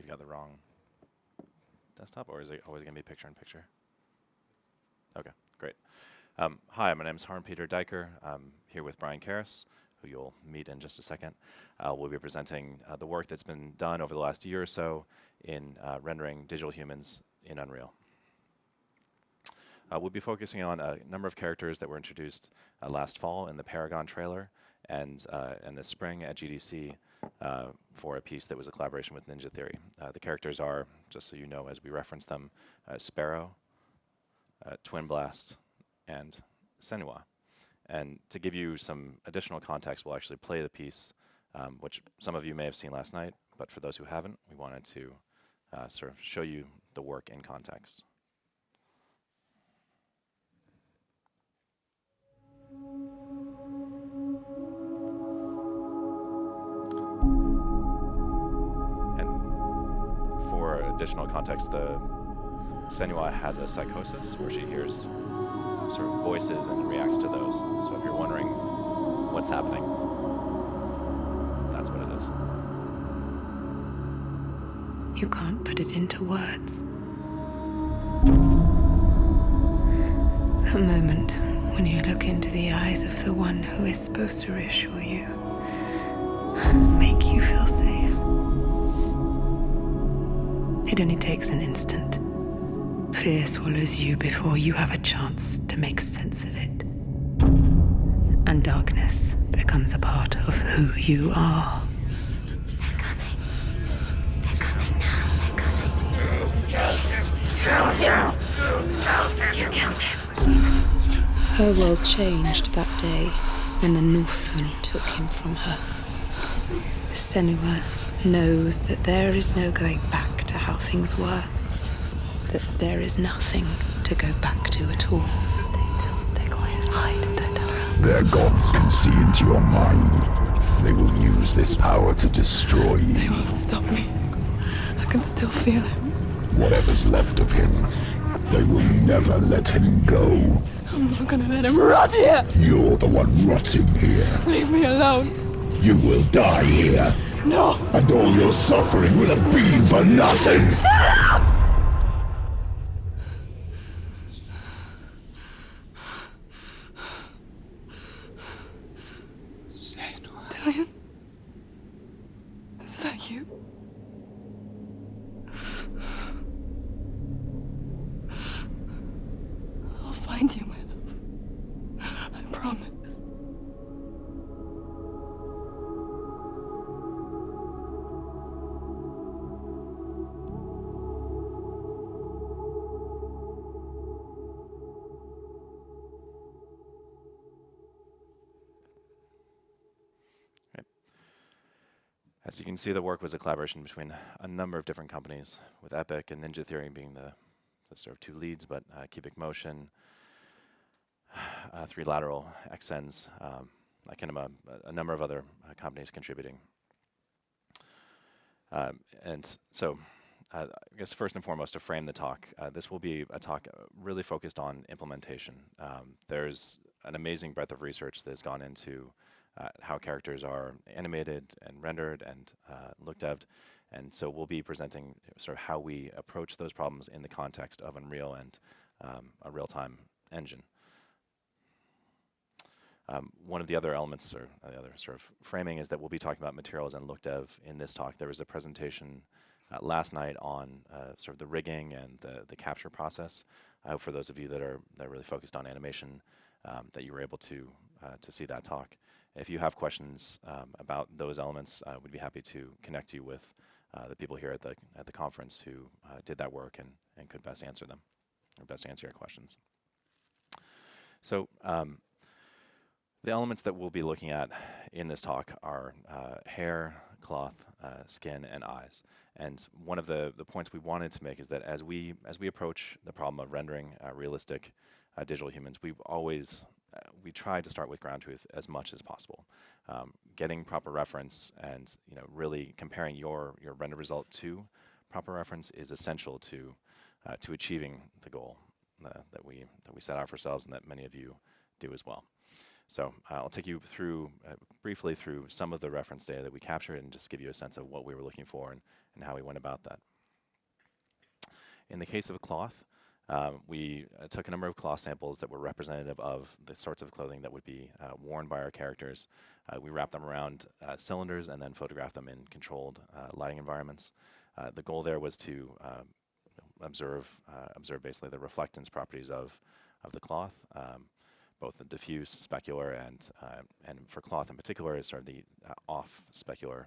got the wrong desktop, or is it always going to be picture-in-picture? Okay, great. Hi, my name is Haarm-Pieter Duiker. I'm here with Brian Karis, who you'll meet in just a second. We'll be presenting the work that's been done over the last year or so in rendering digital humans in Unreal. We'll be focusing on a number of characters that were introduced last fall in the Paragon trailer and this spring at GDC for a piece that was a collaboration with Ninja Theory. The characters are, just so you know as we reference them, Sparrow, Twin Blast, and Senua. And to give you some additional context, we'll actually play the piece, which some of you may have seen last night, but for those who haven't, we wanted to sort of show you the work in context. And for additional context, the Senua has a psychosis where she hears sort of voices and reacts to those. So if you're wondering what's happening, that's what it is. You can't put it into words. That moment when you look into the eyes of the one who is supposed to reassure you, make you feel safe. It only takes an instant. Fear swallows you before you have a chance to make sense of it. And darkness becomes a part of who you are. They're coming. They're coming now. They're coming. Kill him! You killed him! Her world changed that day when the Northmen took him from her. Senua knows that there is no going back to how things were. That there is nothing to go back to at all. Stay still, stay quiet, hide, don't turn around. Their gods can see into your mind. They will use this power to destroy you. They won't stop me. I can still feel it. Whatever's left of him, they will never let him go. I'm not gonna let him rot here! You're the one rotting here. Leave me alone! You will die here. No! And all your suffering will have been for nothing! Dillion? Is that you? I'll find you, my love. I promise. As you can see, the work was a collaboration between a number of different companies, with Epic and Ninja Theory being the sort of two leads, but Cubic Motion, 3 Lateral, Xsense, Kinema, a number of other companies contributing. And so, I guess first and foremost, to frame the talk, this will be a talk really focused on implementation. There's an amazing breadth of research that has gone into how characters are animated and rendered and look dev'd. And so we'll be presenting sort of how we approach those problems in the context of Unreal and a real-time engine. One of the other elements, or the other sort of framing, is that we'll be talking about materials and look dev in this talk. There was a presentation last night on sort of the rigging and the capture process. I hope for those of you that are really focused on animation that you were able to see that talk. If you have questions about those elements, we'd be happy to connect you with the people here at the conference who did that work and could best answer them, or best answer your questions. So the elements that we'll be looking at in this talk are hair, cloth, skin, and eyes. And one of the points we wanted to make is that as we approach the problem of rendering realistic digital humans, we try to start with ground truth as much as possible. Getting proper reference and really comparing your render result to proper reference is essential to achieving the goal that we set out for ourselves and that many of you do as well. So I'll take you through briefly through some of the reference data that we captured and just give you a sense of what we were looking for and how we went about that. In the case of cloth, we took a number of cloth samples that were representative of the sorts of clothing that would be worn by our characters. We wrapped them around cylinders and then photographed them in controlled lighting environments. The goal there was to observe basically the reflectance properties of the cloth, both the diffuse, specular, and for cloth in particular, is sort of the off specular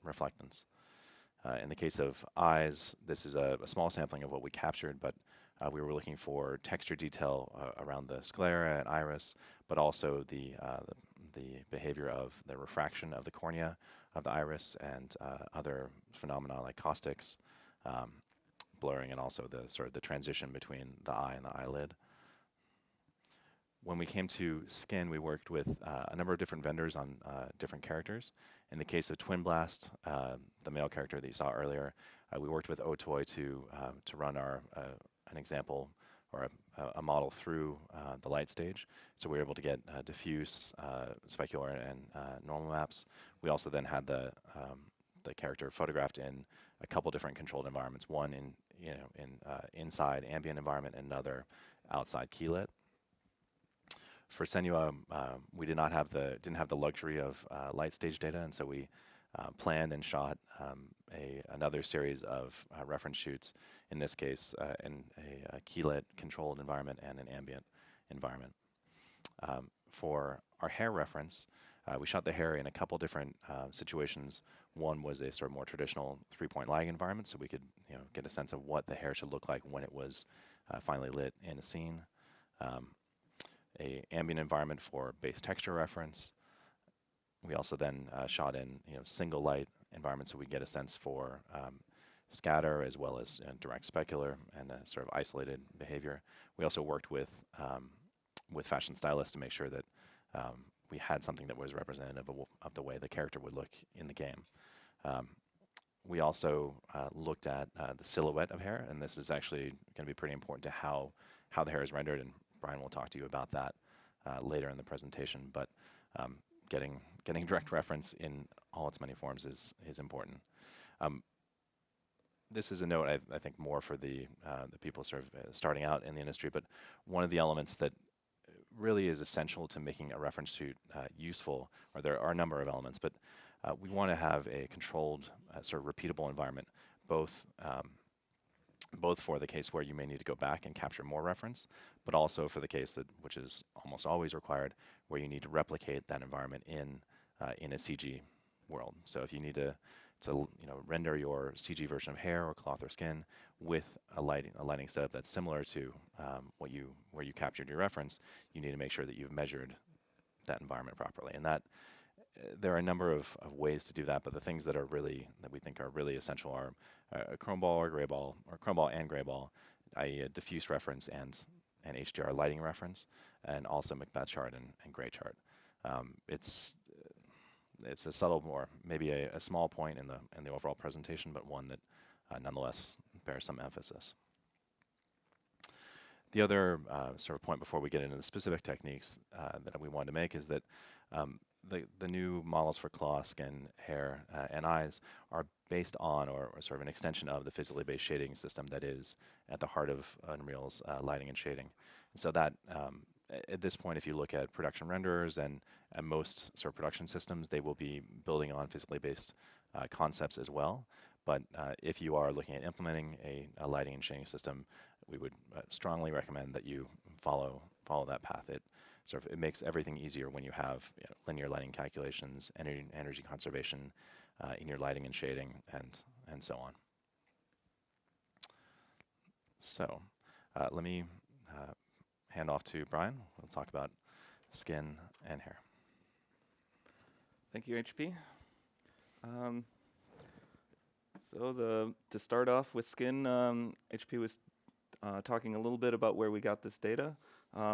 reflectance. In the case of eyes, this is a small sampling of what we captured, but we were looking for texture detail around the sclera and iris, but also the behavior of the refraction of the cornea of the iris and other phenomena like caustics, blurring, and also the sort of the transition between the eye and the eyelid. When we came to skin, we worked with a number of different vendors on different characters. In the case of Twin Blast, the male character that you saw earlier, we worked with Otoy to run an example or a model through the light stage. So we were able to get diffuse, specular, and normal maps. We also then had the character photographed in a couple different controlled environments. One in inside ambient environment, and another outside keylit. For Senua, we didn't have the luxury of light stage data, and so we planned and shot another series of reference shoots. In this case, in a keylit controlled environment and an ambient environment. For our hair reference, we shot the hair in a couple different situations. One was a sort of more traditional 3-point lighting environment, so we could get a sense of what the hair should look like when it was finally lit in a scene. A ambient environment for base texture reference. We also then shot in single light environments, so we get a sense for scatter as well as direct specular and a sort of isolated behavior. We also worked with fashion stylists to make sure that we had something that was representative of the way the character would look in the game. We also looked at the silhouette of hair, and this is actually going to be pretty important to how the hair is rendered, and Brian will talk to you about that later in the presentation. But getting direct reference in all its many forms is important. This is a note I think more for the people sort of starting out in the industry, but one of the elements that really is essential to making a reference shoot useful, or there are a number of elements, but we want to have a controlled sort of repeatable environment, both for the case where you may need to go back and capture more reference, but also for the case which is almost always required, where you need to replicate that environment in a CG world. So if you need to render your CG version of hair or cloth or skin with a lighting setup that's similar to where you captured your reference, you need to make sure that you've measured that environment properly. And that there are a number of ways to do that, but the things that we think are really essential are a chrome ball or gray ball, or chrome ball and gray ball, i.e. a diffuse reference and an HDR lighting reference, and also Macbeth chart and gray chart. It's a subtle, or maybe a small point in the overall presentation, but one that nonetheless bears some emphasis. The other sort of point before we get into the specific techniques that we wanted to make is that the new models for claw, skin, hair, and eyes are based on or sort of an extension of the physically based shading system that is at the heart of Unreal's lighting and shading. And so that at this point, if you look at production renderers and most sort of production systems, they will be building on physically based concepts as well. But if you are looking at implementing a lighting and shading system, we would strongly recommend that you follow that path. It makes everything easier when you have linear lighting calculations, energy conservation in your lighting and shading, and so on. So let me hand off to Brian. We'll talk about skin and hair. Thank you, HP. To start off with skin, HP was talking a little bit about where we got this data.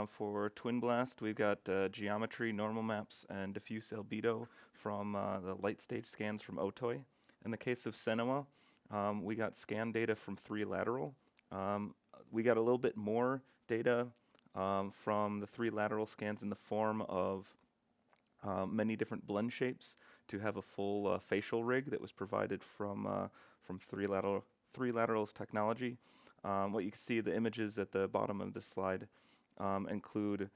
For Twin Blast, we've got geometry, normal maps, and diffuse albedo from the light stage scans from Otoy. In the case of Senua, we got scan data from 3 lateral. We got a little bit more data from the 3 lateral scans in the form of many different blend shapes to have a full facial rig that was provided from 3 laterals technology. What you can see, the images at the bottom of this slide include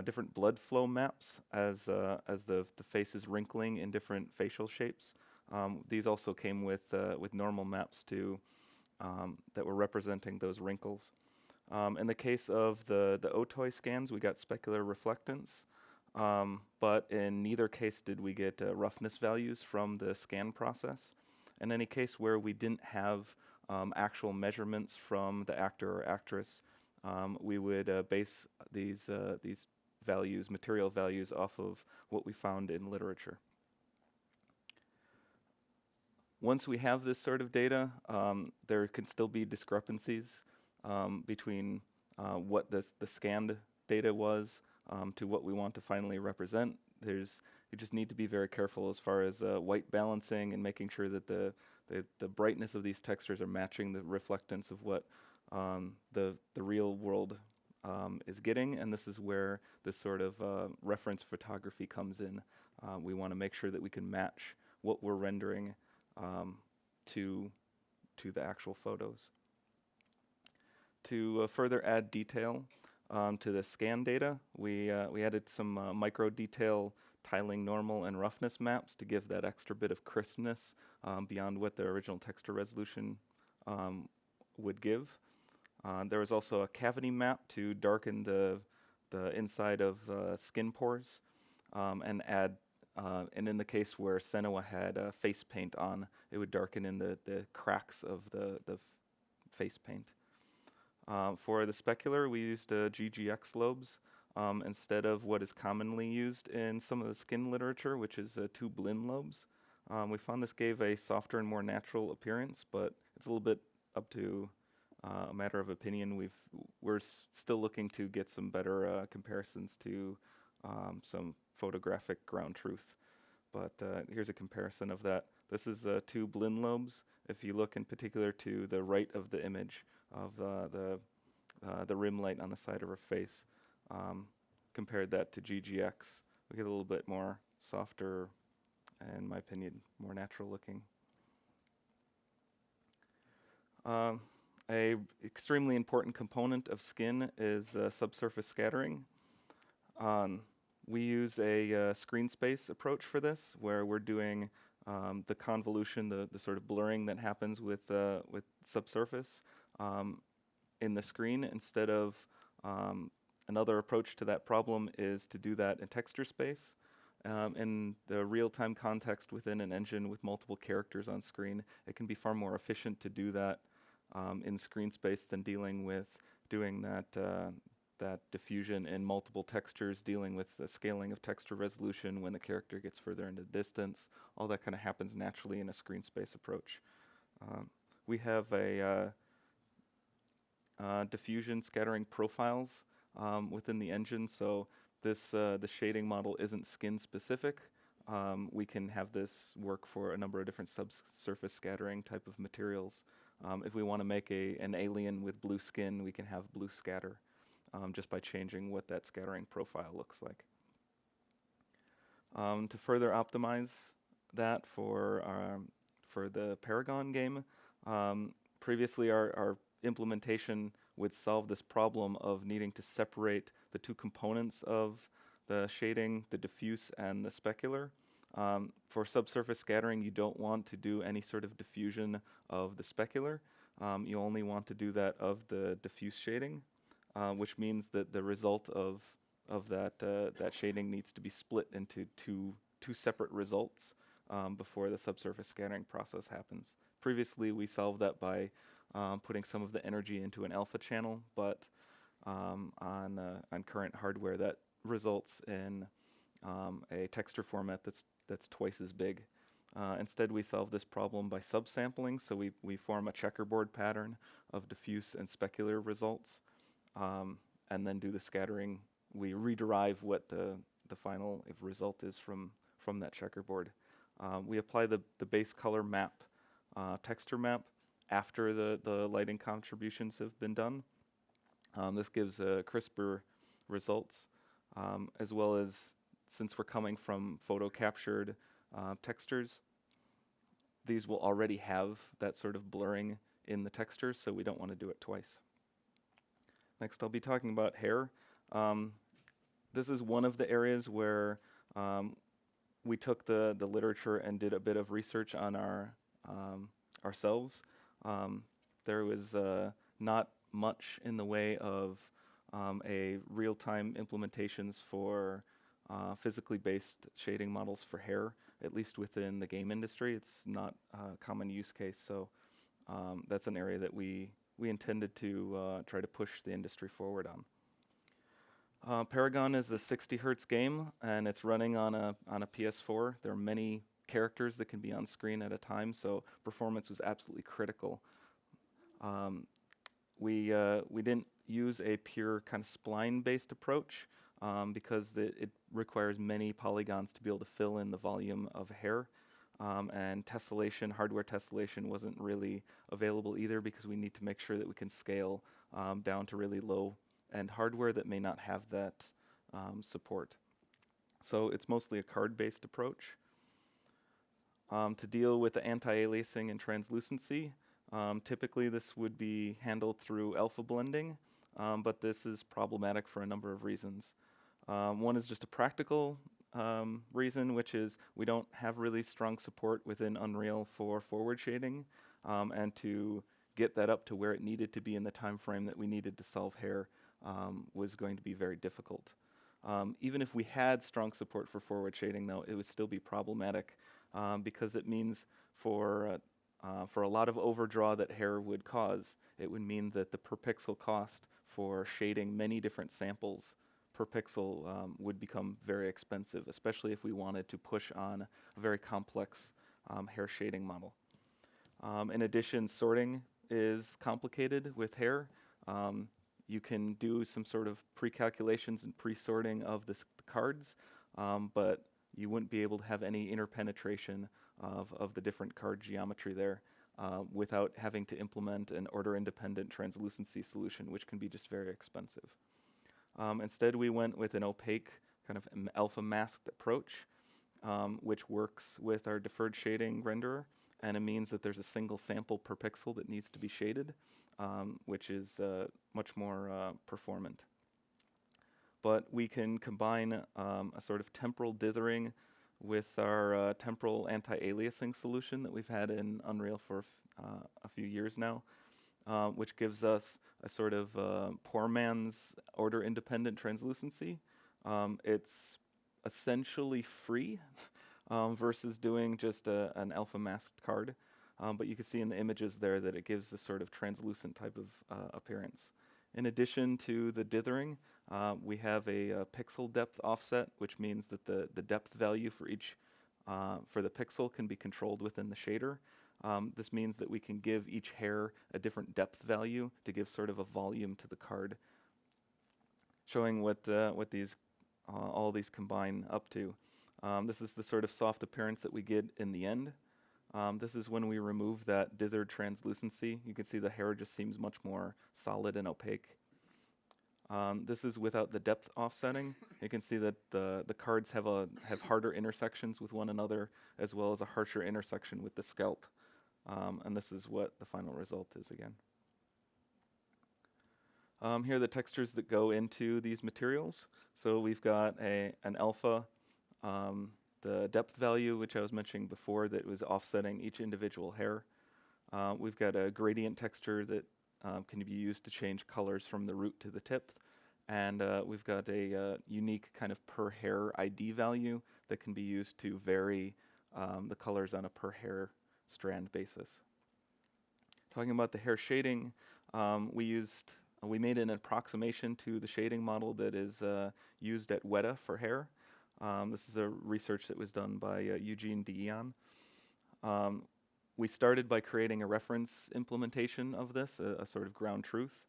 different blood flow maps as the face is wrinkling in different facial shapes. These also came with normal maps too that were representing those wrinkles. In the case of the OTOI scans, we got specular reflectance, but in neither case did we get roughness values from the scan process. In any case where we didn't have actual measurements from the actor or actress, we would base these values, material values, off of what we found in literature. Once we have this sort of data, there can still be discrepancies between what the scanned data was to what we want to finally represent. You just need to be very careful as far as white balancing and making sure that the brightness of these textures are matching the reflectance of what the real world is getting, and this is where this sort of reference photography comes in. We want to make sure that we can match what we're rendering to the actual photos. To further add detail to the scan data, we added some micro detail tiling normal and roughness maps to give that extra bit of crispness beyond what the original texture resolution would give. There was also a cavity map to darken the inside of skin pores and add, and in the case where Senua had face paint on, it would darken in the cracks of the face paint. For the specular, we used GGX lobes instead of what is commonly used in some of the skin literature, which is 2 Blinn lobes. We found this gave a softer and more natural appearance, but it's a little bit up to a matter of opinion. We're still looking to get some better comparisons to some photographic ground truth. But here's a comparison of that. This is 2 Blinn lobes. If you look in particular to the right of the image of the rim light on the side of her face, compared that to GGX, we get a little bit more softer, in my opinion, more natural looking. A extremely important component of skin is subsurface scattering. We use a screen space approach for this, where we're doing the convolution, the sort of blurring that happens with subsurface in the screen, instead of another approach to that problem is to do that in texture space. In the real-time context within an engine with multiple characters on screen, it can be far more efficient to do that in screen space than dealing with doing that diffusion in multiple textures, dealing with the scaling of texture resolution when the character gets further into distance. All that kind of happens naturally in a screen space approach. We have a diffusion scattering profiles within the engine, so the shading model isn't skin specific. We can have this work for a number of different subsurface scattering type of materials. If we want to make an alien with blue skin, we can have blue scatter just by changing what that scattering profile looks like. To further optimize that for the Paragon game, previously our implementation would solve this problem of needing to separate the 2 components of the shading, the diffuse and the specular. For subsurface scattering, you don't want to do any sort of diffusion of the specular. You only want to do that of the diffuse shading, which means that the result of that shading needs to be split into two separate results before the subsurface scattering process happens. Previously, we solved that by putting some of the energy into an alpha channel, but on current hardware, that results in a texture format that's twice as big. Instead, we solve this problem by subsampling, so we form a checkerboard pattern of diffuse and specular results, and then do the scattering. We rederive what the final result is from that checkerboard. We apply the base color map, texture map, after the lighting contributions have been done. This gives crisper results, as well as, since we're coming from photo captured textures, these will already have that sort of blurring in the textures, so we don't want to do it twice. Next, I'll be talking about hair. This is one of the areas where we took the literature and did a bit of research on ourselves. There was not much in the way of a real-time implementations for physically based shading models for hair, at least within the game industry. It's not a common use case, so that's an area that we intended to try to push the industry forward on. Paragon is a 60 hertz game, and it's running on a PS4. There are many characters that can be on screen at a time, so performance was absolutely critical. We didn't use a pure kind of spline-based approach because it requires many polygons to be able to fill in the volume of hair. And tessellation, hardware tessellation wasn't really available either because we need to make sure that we can scale down to really low-end hardware that may not have that support. So it's mostly a card-based approach. To deal with the anti-aliasing and translucency, typically this would be handled through alpha blending, but this is problematic for a number of reasons. One is just a practical reason, which is we don't have really strong support within Unreal for forward shading, and to get that up to where it needed to be in the time frame that we needed to solve hair was going to be very difficult. Even if we had strong support for forward shading, though, it would still be problematic because it means for a lot of overdraw that hair would cause, it would mean that the per pixel cost for shading many different samples per pixel would become very expensive, especially if we wanted to push on a very complex hair shading model. In addition, sorting is complicated with hair. You can do some sort of pre-calculations and pre-sorting of the cards, but you wouldn't be able to have any interpenetration of the different card geometry there without having to implement an order-independent translucency solution, which can be just very expensive. Instead, we went with an opaque kind of alpha masked approach, which works with our deferred shading renderer, and it means that there's a single sample per pixel that needs to be shaded, which is much more performant. But we can combine a sort of temporal dithering with our temporal anti-aliasing solution that we've had in Unreal for a few years now, which gives us a sort of poor man's order-independent translucency. It's essentially free versus doing just an alpha masked card, but you can see in the images there that it gives a sort of translucent type of appearance. In addition to the dithering, we have a pixel depth offset, which means that the depth value for each for the pixel can be controlled within the shader. This means that we can give each hair a different depth value to give sort of a volume to the card, showing what these all these combine up to. This is the sort of soft appearance that we get in the end. This is when we remove that dithered translucency. You can see the hair just seems much more solid and opaque. This is without the depth offsetting. You can see that the cards have harder intersections with one another, as well as a harsher intersection with the scalp. And this is what the final result is again. Here are the textures that go into these materials. So we've got an alpha, the depth value, which I was mentioning before, that was offsetting each individual hair. We've got a gradient texture that can be used to change colors from the root to the tip. And we've got a unique kind of per hair ID value that can be used to vary the colors on a per hair strand basis. Talking about the hair shading, we made an approximation to the shading model that is used at Weta for hair. This is a research that was done by Eugene Dion. We started by creating a reference implementation of this, a sort of ground truth,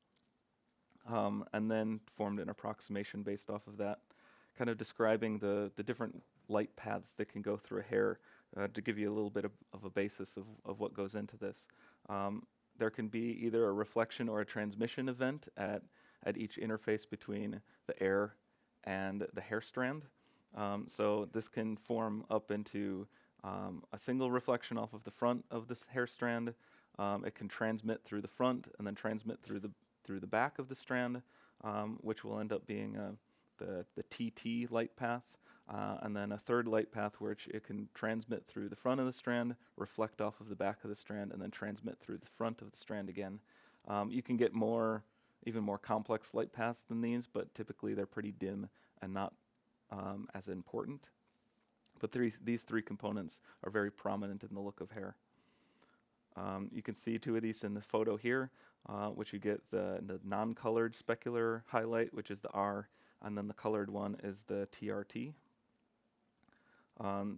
and then formed an approximation based off of that, kind of describing the different light paths that can go through a hair to give you a little bit of a basis of what goes into this. There can be either a reflection or a transmission event at at each interface between the air and the hair strand. So this can form up into a single reflection off of the front of this hair strand. It can transmit through the front and then transmit through the back of the strand, which will end up being the TT light path, and then a third light path which it can transmit through the front of the strand, reflect off of the back of the strand, and then transmit through the front of the strand again. You can get even more complex light paths than these, but typically they're pretty dim and not as important. But these three components are very prominent in the look of hair. You can see two of these in the photo here, which you get the non-colored specular highlight, which is the R, and then the colored one is the TRT.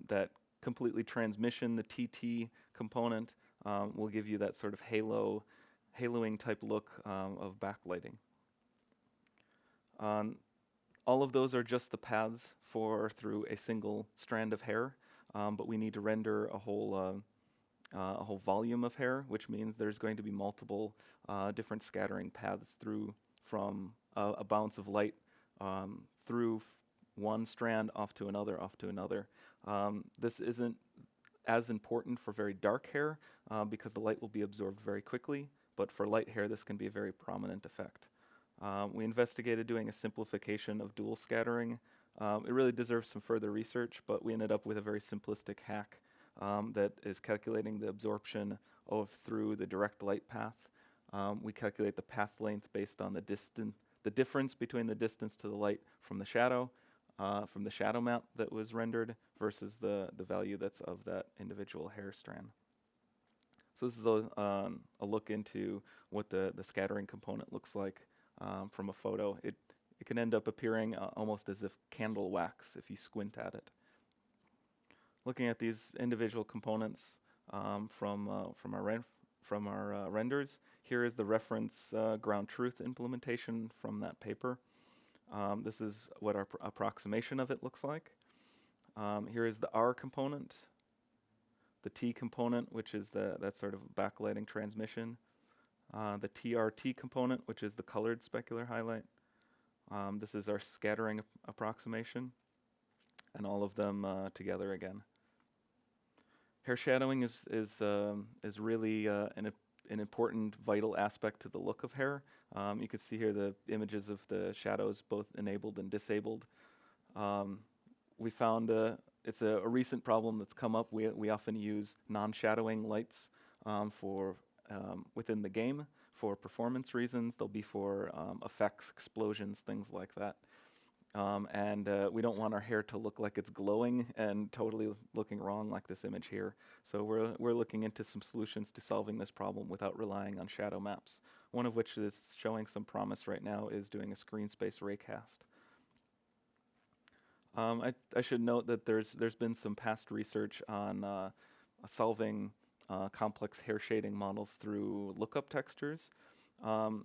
That completely transmission, the TT component, will give you that sort of haloing type look of backlighting. All of those are just the paths through a single strand of hair, but we need to render a whole volume of hair, which means there's going to be multiple different scattering paths from a bounce of light through one strand off to another. This isn't as important for very dark hair because the light will be absorbed very quickly, but for light hair this can be a very prominent effect. We investigated doing a simplification of dual scattering. It really deserves some further research, but we ended up with a very simplistic hack that is calculating the absorption through the direct light path. We calculate the path length based on the difference between the distance to the light from the shadow map that was rendered versus the value that's of that individual hair strand. So this is a look into what the scattering component looks like from a photo. It can end up appearing almost as if candle wax if you squint at it. Looking at these individual components from our renders, here is the reference ground truth implementation from that paper. This is what our approximation of it looks like. Here is the R component, the T component, which is that sort of backlighting transmission, the TRT component, which is the colored specular highlight. This is our scattering approximation, and all of them together again. Hair shadowing is really an important vital aspect to the look of hair. You can see here the images of the shadows, both enabled and disabled. We found it's a recent problem that's come up. We often use non-shadowing lights within the game for performance reasons. They'll be for effects, explosions, things like that. And we don't want our hair to look like it's glowing and totally looking wrong like this image here. So we're looking into some solutions to solving this problem without relying on shadow maps. One of which is showing some promise right now is doing a screen space raycast. I should note that there's been some past research on solving complex hair shading models through lookup textures.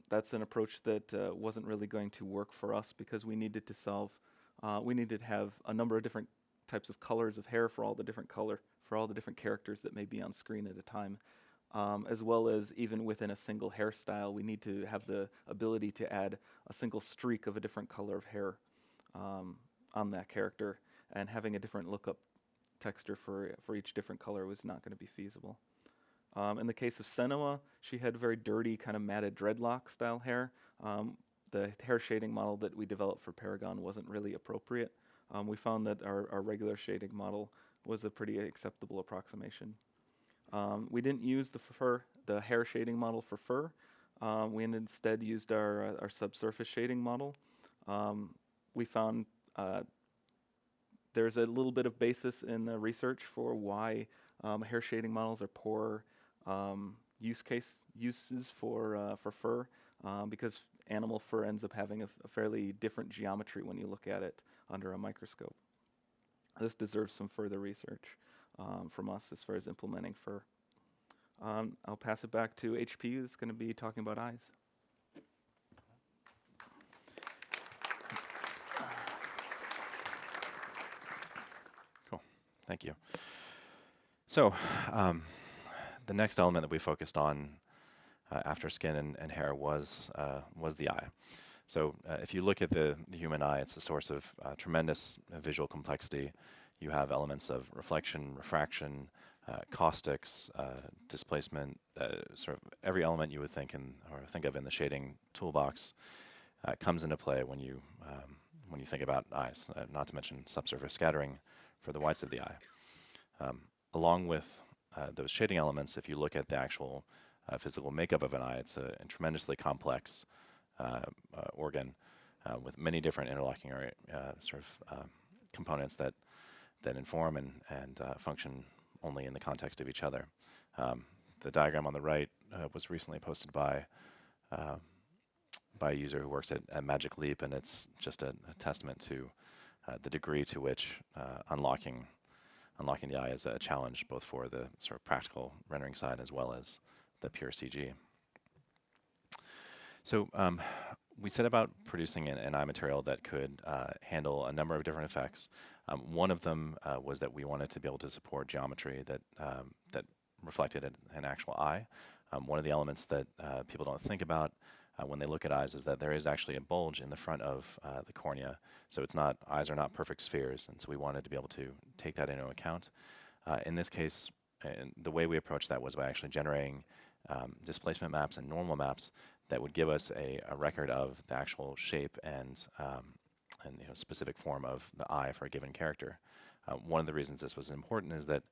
That's an approach that wasn't really going to work for us because we needed to have a number of different types of colors of hair for all the different characters that may be on screen at a time, as well as even within a single hairstyle, we need to have the ability to add a single streak of a different color of hair on that character, and having a different lookup texture for each different color was not going to be feasible. In the case of Senua, she had very dirty, kind of matted dreadlock style hair. The hair shading model that we developed for Paragon wasn't really appropriate. We found that our regular shading model was a pretty acceptable approximation. We didn't use the hair shading model for fur. We instead used our subsurface shading model. We found there's a little bit of basis in the research for why hair shading models are poor uses for fur, because animal fur ends up having a fairly different geometry when you look at it under a microscope. This deserves some further research from us as far as implementing fur. I'll pass it back to HP, who's going to be talking about eyes. Cool, thank you. So, the next element that we focused on after skin and hair was the eye. So if you look at the human eye, it's a source of tremendous visual complexity. You have elements of reflection, refraction, caustics, displacement, sort of every element you would think of in the shading toolbox comes into play when you think about eyes. Not to mention subsurface scattering for the whites of the eye. Along with those shading elements, if you look at the actual physical makeup of an eye, it's a tremendously complex organ with many different interlocking components that inform and function only in the context of each other. The diagram on the right was recently posted by a user who works at Magic Leap, and it's just a testament to the degree to which unlocking the eye is a challenge, both for the sort of practical rendering side as well as the pure CG. So we set about producing an eye material that could handle a number of different effects. One of them was that we wanted to be able to support geometry that reflected an actual eye. One of the elements that people don't think about when they look at eyes is that there is actually a bulge in the front of the cornea. So eyes are not perfect spheres, and so we wanted to be able to take that into account. In this case, the way we approached that was by actually generating displacement maps and normal maps that would give us a record of the actual shape and specific form of the eye for a given character. One of the reasons this was important is that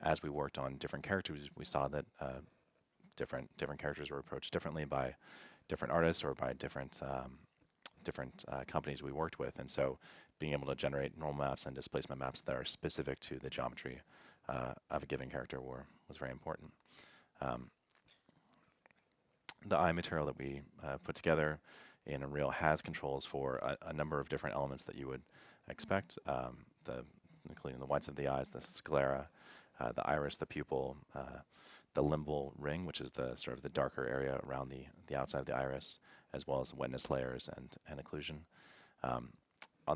as we worked on different characters, we saw that different characters were approached differently by different artists or by different companies we worked with, and so being able to generate normal maps and displacement maps that are specific to the geometry of a given character was very important. The eye material that we put together in Unreal has controls for a number of different elements that you would expect, including the whites of the eyes, the sclera, the iris, the pupil, the limbal ring, which is the sort of the darker area around the outside of the iris, as well as wetness layers and occlusion.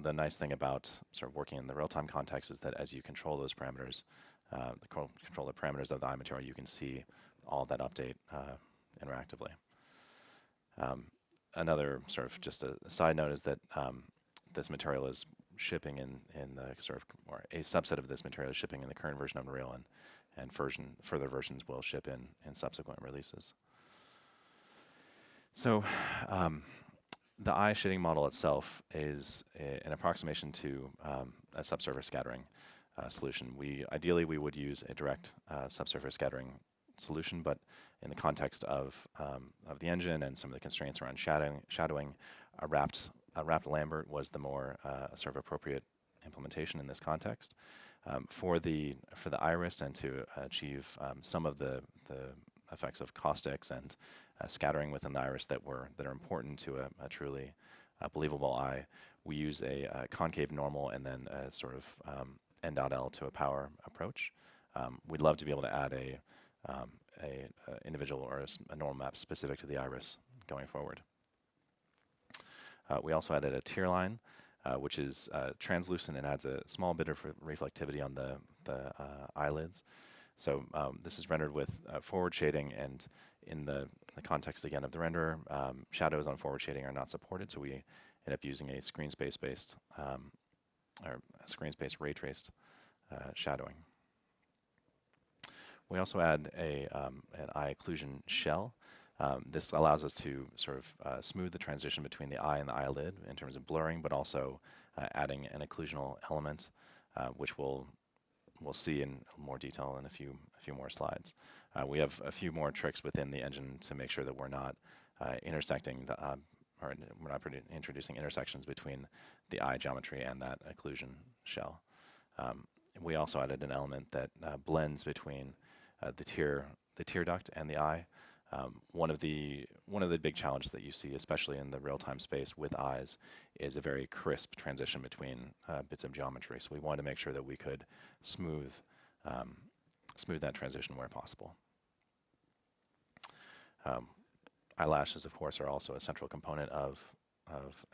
The nice thing about sort of working in the real-time context is that as you control those parameters, control the parameters of the eye material, you can see all that update interactively. Another sort of just a side note is that this material is shipping in the sort of, or a subset of this material is shipping in the current version of Unreal, and further versions will ship in subsequent releases. So the eye shading model itself is an approximation to a subsurface scattering solution. Ideally we would use a direct subsurface scattering solution, but in the context of the engine and some of the constraints around shadowing, a wrapped Lambert was the more sort of appropriate implementation in this context. For the iris and to achieve some of the effects of caustics and scattering within the iris that are important to a truly believable eye, we use a concave normal and then a sort of n.l to a power approach. We'd love to be able to add a individual or a normal map specific to the iris going forward. We also added a tear line, which is translucent and adds a small bit of reflectivity on the eyelids. So this is rendered with forward shading, and in the context again of the renderer, shadows on forward shading are not supported, so we end up using a screen space based or screen space ray traced shadowing. We also add an eye occlusion shell. This allows us to sort of smooth the transition between the eye and the eyelid in terms of blurring, but also adding an occlusional element, which we'll see in more detail in a few more slides. We have a few more tricks within the engine to make sure that we're not intersecting or we're not introducing intersections between the eye geometry and that occlusion shell. We also added an element that blends between the tear duct and the eye. One of the big challenges that you see, especially in the real-time space with eyes, is a very crisp transition between bits of geometry. So we wanted to make sure that we could smooth that transition where possible. Eyelashes, of course, are also a central component of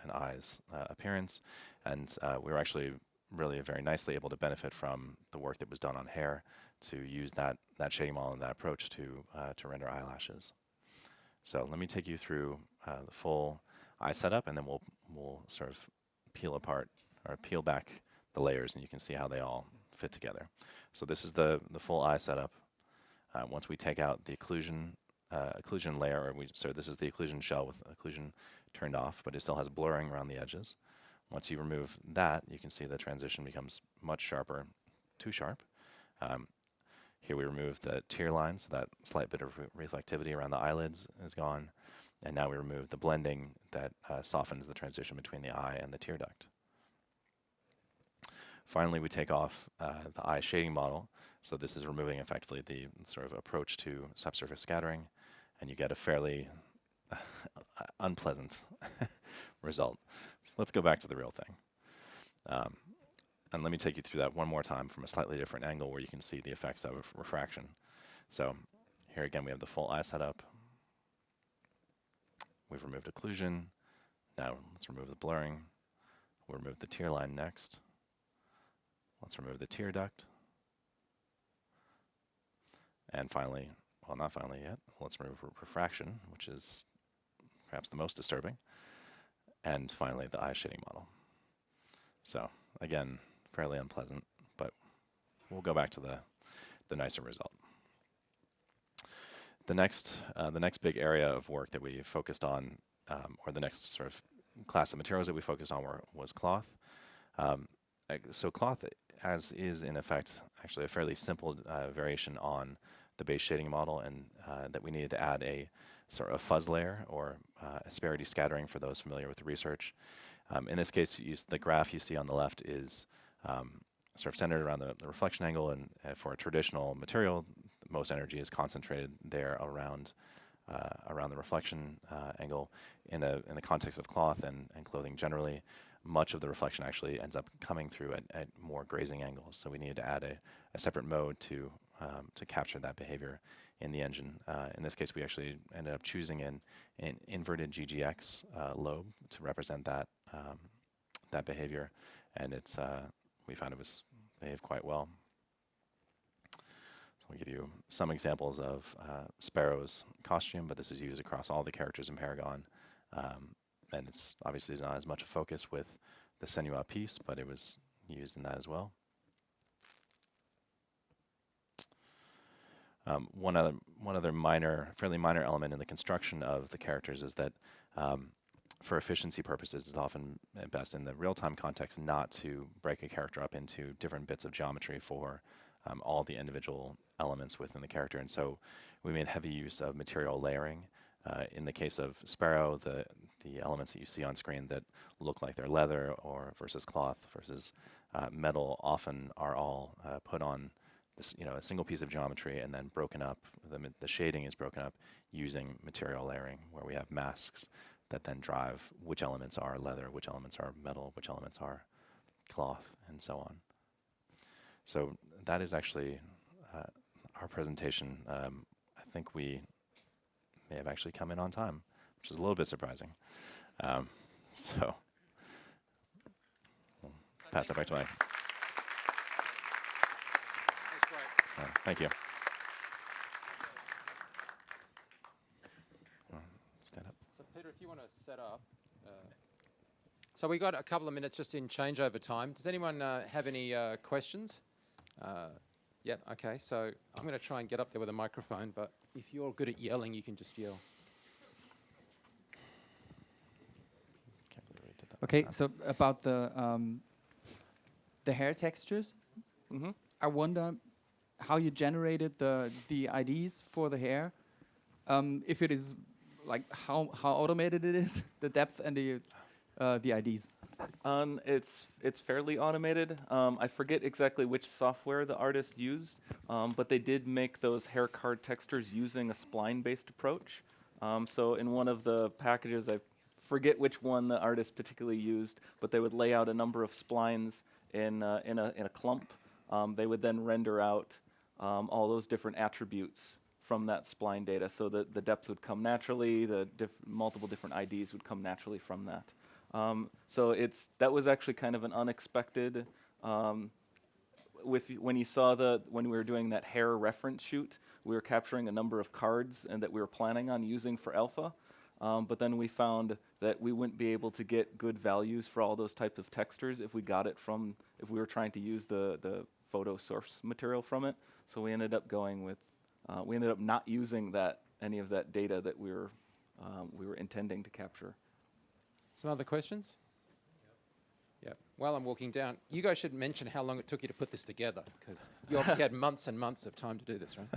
an eye's appearance, and we were actually really very nicely able to benefit from the work that was done on hair to use that shading model and that approach to render eyelashes. So let me take you through the full eye setup, and then we'll sort of peel apart or peel back the layers, and you can see how they all fit together. So this is the full eye setup. Once we take out the occlusion layer, so this is the occlusion shell with occlusion turned off, but it still has blurring around the edges. Once you remove that, you can see the transition becomes much sharper, too sharp. Here we remove the tear line, so that slight bit of reflectivity around the eyelids is gone. And now we remove the blending that softens the transition between the eye and the tear duct. Finally, we take off the eye shading model. So this is removing effectively the sort of approach to subsurface scattering, and you get a fairly unpleasant result. So let's go back to the real thing. And let me take you through that one more time from a slightly different angle where you can see the effects of refraction. So here again, we have the full eye setup. We've removed occlusion. Now let's remove the blurring. We'll remove the tear line next. Let's remove the tear duct. And finally, well, not finally yet, let's remove refraction, which is perhaps the most disturbing. And finally, the eye shading model. So again, fairly unpleasant, but we'll go back to the nicer result. The next big area of work that we focused on, or the next sort of class of materials that we focused on was cloth. So cloth, as is in effect actually a fairly simple variation on the base shading model, and that we needed to add a sort of fuzz layer or asperity scattering for those familiar with the research. In this case, the graph you see on the left is sort of centered around the reflection angle, and for a traditional material, most energy is concentrated there around the reflection angle. In the context of cloth and clothing generally, much of the reflection actually ends up coming through at more grazing angles. So we needed to add a separate mode to capture that behavior in the engine. In this case, we actually ended up choosing an inverted GGX lobe to represent that behavior, and we found it was behaved quite well. So I'll give you some examples of Sparrow's costume, but this is used across all the characters in Paragon. And it's obviously not as much a focus with the Senua piece, but it was used in that as well. One other fairly minor element in the construction of the characters is that for efficiency purposes, it's often best in the real-time context not to break a character up into different bits of geometry for all the individual elements within the character. And so we made heavy use of material layering. In the case of Sparrow, the elements that you see on screen that look like they're leather or versus cloth versus metal often are all put on this, a single piece of geometry and then broken up. The shading is broken up using material layering, where we have masks that then drive which elements are leather, which elements are metal, which elements are cloth, and so on. So that is actually our presentation. I think we may have actually come in on time, which is a little bit surprising. So we'll pass that back to Mike. That's great. Thank you. Stand up. So Peter, if you want to set up. So we got a couple of minutes just in changeover time. Does anyone have any questions? Yep, okay, so I'm going to try and get up there with a microphone, but if you're good at yelling, you can just yell. Okay, so about the hair textures, I wonder how you generated the IDs for the hair. If it is like how automated it is, the depth and the IDs. It's fairly automated. I forget exactly which software the artist used, but they did make those hair card textures using a spline-based approach. So in one of the packages, I forget which one the artist particularly used, but they would lay out a number of splines in a clump. They would then render out all those different attributes from that spline data, so that the depth would come naturally, the multiple different IDs would come naturally from that. So that was actually kind of an unexpected. When you saw when we were doing that hair reference shoot, we were capturing a number of cards and that we were planning on using for alpha. but then we found that we wouldn't be able to get good values for all those types of textures if we got it from, if we were trying to use the photo source material from it. So we ended up going with, we ended up not using any of that data that we were intending to capture. Some other questions? Yeah. While I'm walking down, you guys should mention how long it took you to put this together, because you obviously had months and months of time to do this, right?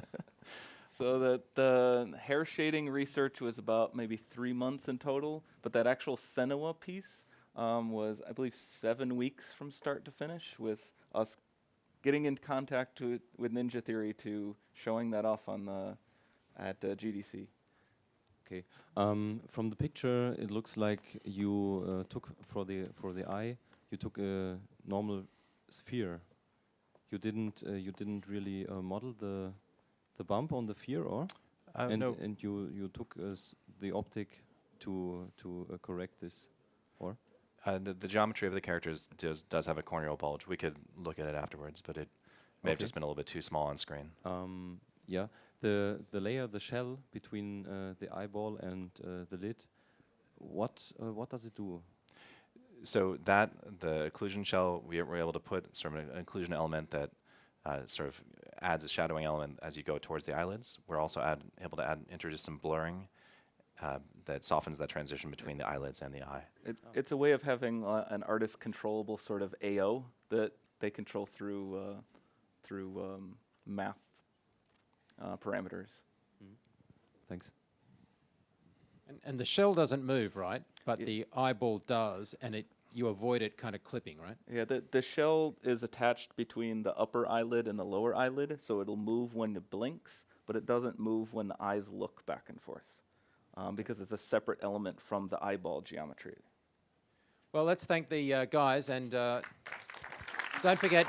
So the hair shading research was about maybe 3 months in total, but that actual Senua piece was, I believe, 7 weeks from start to finish, with us getting in contact with Ninja Theory to showing that off on at GDC. Okay. From the picture, it looks like you took for the eye. You took a normal sphere. You didn't really model the bump on the sphere, or no. And you took the optic to correct this, or The geometry of the characters does have a corneal bulge. We could look at it afterwards, but it may have just been a little bit too small on screen. Yeah, the layer, the shell between the eyeball and the lid. What does it do? So the occlusion shell, we were able to put sort of an occlusion element that sort of adds a shadowing element as you go towards the eyelids. We're also able to introduce some blurring that softens that transition between the eyelids and the eye. It's a way of having an artist controllable sort of AO that they control through math parameters. Thanks. And the shell doesn't move, right? But the eyeball does, and you avoid it kind of clipping, right? Yeah, the shell is attached between the upper eyelid and the lower eyelid, so it'll move when it blinks, but it doesn't move when the eyes look back and forth, because it's a separate element from the eyeball geometry. Well, let's thank the guys, and don't forget,